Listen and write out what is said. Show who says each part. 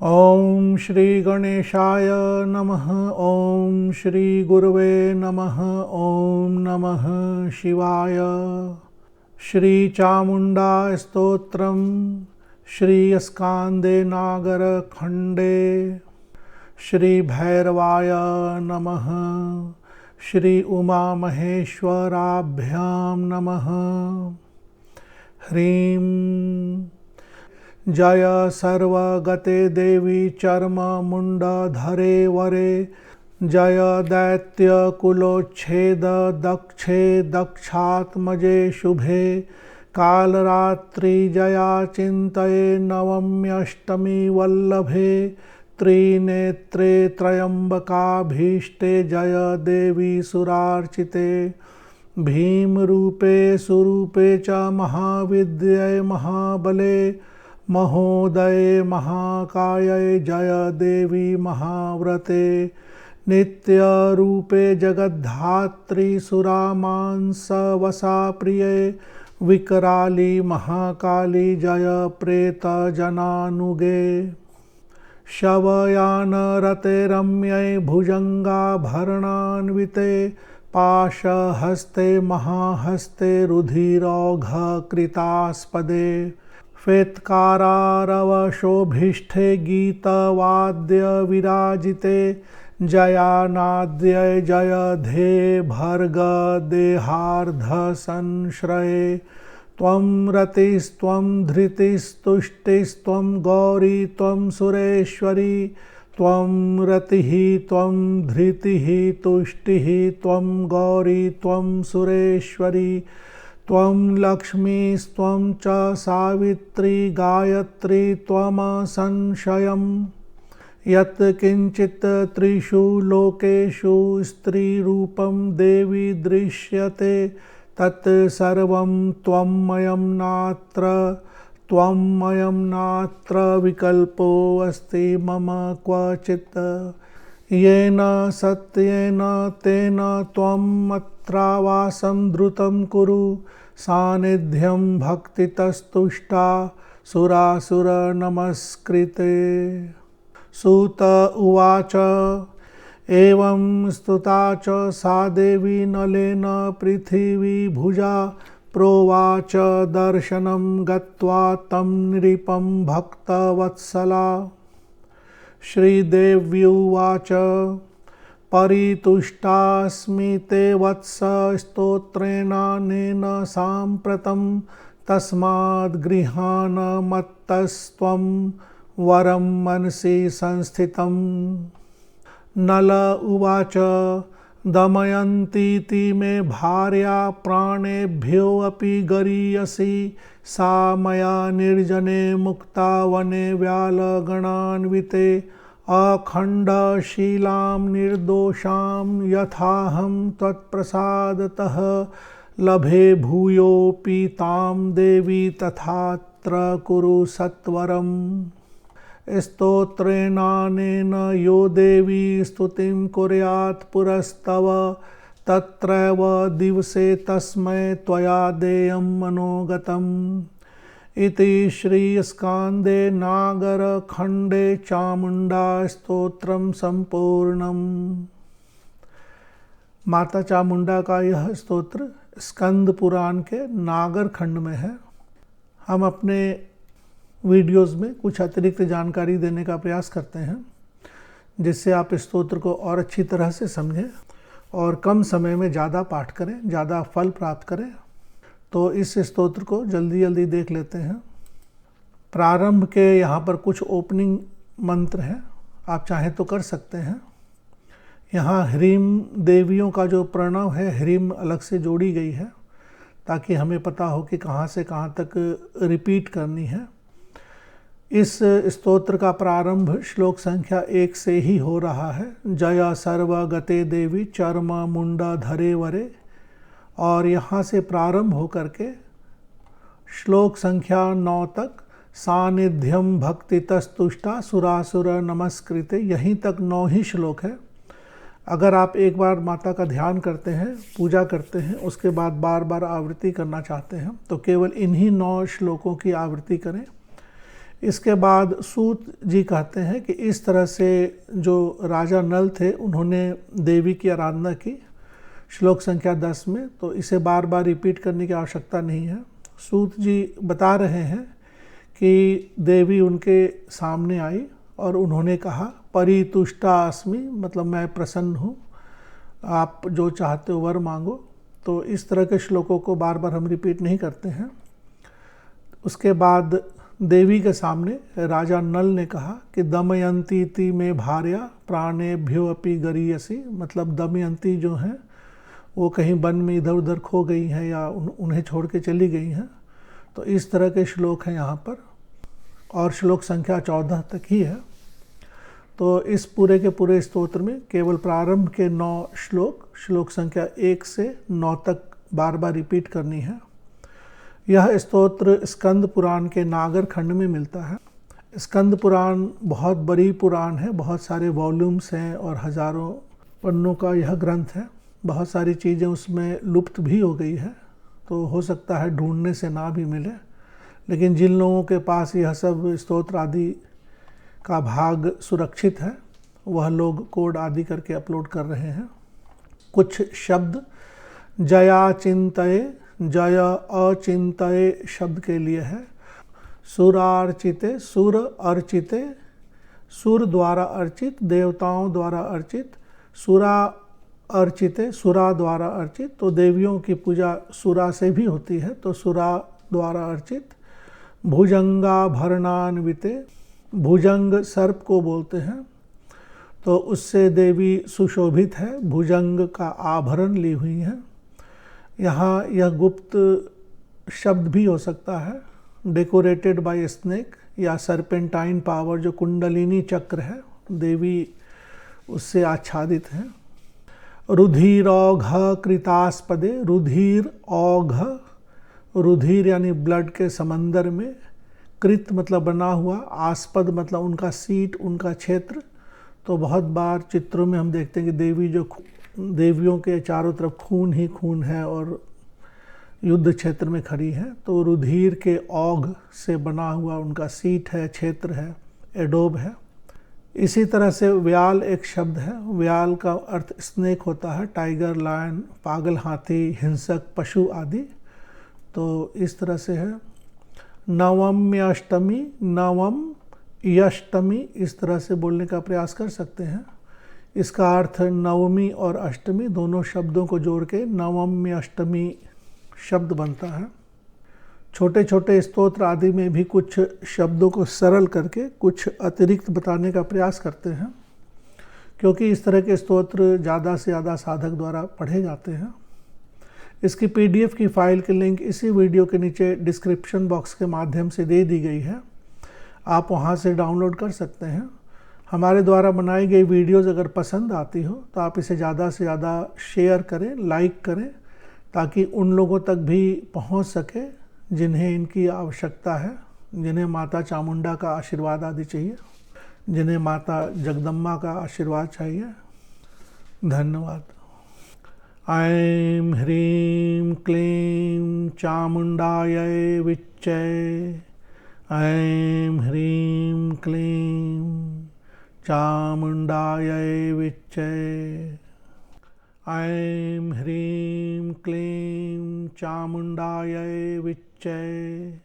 Speaker 1: ओम श्री गणेशाय नमः। ओम श्री गुरुवे नमः। ओम नमः शिवाय। श्री चामुंडा स्तोत्रम श्री स्कांदे नागर खंडे श्री भैरवाय नमः। श्री उमा महेश्वराभ्याम नमः। ह्रीं जय सर्वगते देवी चर्म मुंडधरे वरे। जय दैत्य कुलोच्छेद दक्षे दक्षात्मजे शुभे। कालरात्रि जया चिंतये नवम्यष्टमी वल्लभे। त्रिनेत्रे त्रयंबकाभीष्टे जय देवी सुरार्चिते। भीम रूपे सुरूपे च महाविद्ये महाबले। महोदये महाकाये जय देवी महाव्रते। नित्य रूपे जगद्धात्री सुरामांस वसा प्रिये। विकराली महाकाली जय प्रेत जनानुगे। शवयान रते रम्ये भुजंगाभरणान्विते। पाशहस्ते महाहस्ते रुधिरौघ कृतास्पदे। फेत्कारारवशोभिष्ठे गीतवाद्य विराजिते। जयानाद्य जयधे भर्ग देहार्ध संश्रये। त्वं रतिस्त्वं धृतिस्तुष्टिस्त्वं गौरी त्वं सुरेश्वरी। त्वं रतिः त्वं धृतिः तुष्टिः त्वं गौरी त्वं सुरेश्वरी। त्वं लक्ष्मीस्त्वं च सावित्री गायत्री त्वमसंशयम्। यत् किंचित् त्रिषु लोकेषु स्त्रीरूपं देवी दृश्यते। तत् सर्वं त्वमयं नात्र विकल्पो अस्ति मम क्वचित्। येन सत्येन तेन त्वं अत्रावासं द्रुतं कुरु। सानिध्यं भक्तितस्तुष्टा सुरासुर नमस्कृते। सूत उवाच एवं स्तुता च सा देवी नलेन पृथिवी भुजा। प्रोवाच दर्शनं गत्वा तं नृपं भक्तवत्सला। श्रीदेव्युवाच परितुष्टास्मि ते वत्स स्तोत्रेणानेन साम्प्रतं। तस्माद् गृहाण मत्तस्त्वं वरं मनसि संस्थितं। नल उवाच दमयन्तीति मे भार्या प्राणेभ्योऽपि गरीयसी। सा मया निर्जने मुक्ता वने व्यालगणान्विते। अखण्डशीलां निर्दोषां यथाहं त्वत्प्रसादतः। लभे भूयोऽपि तां देवी तथात्र कुरु सत्वरम्। स्तोत्रेणानेन यो देवी स्तुतिं कुर्यात् पुरस्तव। तत्रैव दिवसे तस्मै त्वया देयं मनोगतम्। इति श्रीस्कान्दे नागरखण्डे चामुंडा स्तोत्रम संपूर्णम्। माता चामुंडा का यह स्तोत्र स्कंद पुराण के नागर खंड में है। हम अपने वीडियोस में कुछ अतिरिक्त जानकारी देने का प्रयास करते हैं जिससे आप इस स्तोत्र को और अच्छी तरह से समझें और कम समय में ज़्यादा पाठ करें, ज़्यादा फल प्राप्त करें। तो इस स्तोत्र को जल्दी जल्दी देख लेते हैं। प्रारंभ के यहाँ पर कुछ ओपनिंग मंत्र हैं, आप चाहें तो कर सकते हैं। यहाँ ह्रीम देवियों का जो प्रणव है, ह्रीम अलग से जोड़ी गई है ताकि हमें पता हो कि कहाँ से कहाँ तक रिपीट करनी है। इस स्तोत्र का प्रारंभ श्लोक संख्या 1 से ही हो रहा है। जय सर्वगते देवी चर्म मुंडधरे वरे। और यहाँ से प्रारंभ होकर के श्लोक संख्या 9 तक सानिध्यम भक्तितस्तुष्टा सुरासुर नमस्कृते, यहीं तक 9 ही श्लोक है। अगर आप एक बार माता का ध्यान करते हैं, पूजा करते हैं, उसके बाद बार बार आवृत्ति करना चाहते हैं तो केवल इन्हीं 9 श्लोकों की आवृत्ति करें। इसके बाद सूत जी कहते हैं कि इस तरह से जो राजा नल थे उन्होंने देवी की आराधना की श्लोक संख्या 10 में, तो इसे बार बार रिपीट करने की आवश्यकता नहीं है। सूत जी बता रहे हैं कि देवी उनके सामने आई और उन्होंने कहा परितुष्टा अस्मि, मतलब मैं प्रसन्न हूँ, आप जो चाहते हो वर मांगो। तो इस तरह के श्लोकों को बार बार हम रिपीट नहीं करते हैं। उसके बाद देवी के सामने राजा नल ने कहा कि दमयंती ती में भार्या प्राणेभ्यो अपि गरीयसी, मतलब दमयंती जो हैं वो कहीं वन में इधर उधर खो गई हैं या उन्हें छोड़ के चली गई हैं। तो इस तरह के श्लोक हैं यहाँ पर, और श्लोक संख्या 14 तक ही है। तो इस पूरे के पूरे स्तोत्र में केवल प्रारंभ के 9 श्लोक संख्या 1 से 9 तक बार बार रिपीट करनी है। यह स्तोत्र स्कंद पुराण के नागर खंड में मिलता है। स्कंद पुराण बहुत बड़ी पुराण है, बहुत सारे वॉल्यूम्स हैं और हजारों पन्नों का यह ग्रंथ है। बहुत सारी चीज़ें उसमें लुप्त भी हो गई है, तो हो सकता है ढूंढने से ना भी मिले, लेकिन जिन लोगों के पास यह सब स्तोत्र आदि का भाग सुरक्षित है वह लोग कोड आदि करके अपलोड कर रहे हैं। कुछ शब्द जया चिंतये, जय अचिंतये शब्द के लिए है। सुरार्चिते, सुर अर्चिते, सुर द्वारा अर्चित, देवताओं द्वारा अर्चित, सुरा अर्चिते, सुरा द्वारा अर्चित, तो देवियों की पूजा सुरा से भी होती है, तो सुरा द्वारा अर्चित। भुजंगा भरणान्विते, भुजंग सर्प को बोलते हैं, तो उससे देवी सुशोभित है, भुजंग का आभरण ली हुई है। यहाँ यह गुप्त शब्द भी हो सकता है, डेकोरेटेड बाय स्नेक या सर्पेंटाइन पावर, जो कुंडलिनी चक्र है, देवी उससे आच्छादित है। रुधिरौघ कृतास्पदे, रुधिर औघ, रुधिर यानी ब्लड के समंदर में, कृत मतलब बना हुआ, आस्पद मतलब उनका सीट, उनका क्षेत्र। तो बहुत बार चित्रों में हम देखते हैं कि देवियों के चारों तरफ खून ही खून है और युद्ध क्षेत्र में खड़ी है, तो रुधिर के औघ से बना हुआ उनका सीट है, क्षेत्र है, एडोब है। इसी तरह से व्याल एक शब्द है। व्याल का अर्थ स्नेक होता है, टाइगर, लायन, पागल हाथी, हिंसक पशु आदि। तो इस तरह से है। नवम्यष्टमी, नवम यष्टमी, इस तरह से बोलने का प्रयास कर सकते हैं। इसका अर्थ नवमी और अष्टमी दोनों शब्दों को जोड़ के नवम्यष्टमी शब्द बनता है। छोटे छोटे स्तोत्र आदि में भी कुछ शब्दों को सरल करके कुछ अतिरिक्त बताने का प्रयास करते हैं, क्योंकि इस तरह के स्तोत्र ज़्यादा से ज़्यादा साधक द्वारा पढ़े जाते हैं। इसकी PDF की फ़ाइल की लिंक इसी वीडियो के नीचे डिस्क्रिप्शन बॉक्स के माध्यम से दे दी गई है, आप वहां से डाउनलोड कर सकते हैं। हमारे द्वारा बनाई गई वीडियोज़ अगर पसंद आती हो तो आप इसे ज़्यादा से ज़्यादा शेयर करें, लाइक करें, ताकि उन लोगों तक भी पहुंच सके जिन्हें इनकी आवश्यकता है, जिन्हें माता चामुंडा का आशीर्वाद आदि चाहिए, जिन्हें माता जगदम्बा का आशीर्वाद चाहिए। धन्यवाद। ऐं ह्रीं क्लीं चामुंडायै विच्चै, ऐं ह्रीं क्लीं चामुंडायै विच्चै, ऐं ह्रीं क्लीं चामुंडायै विच्चै।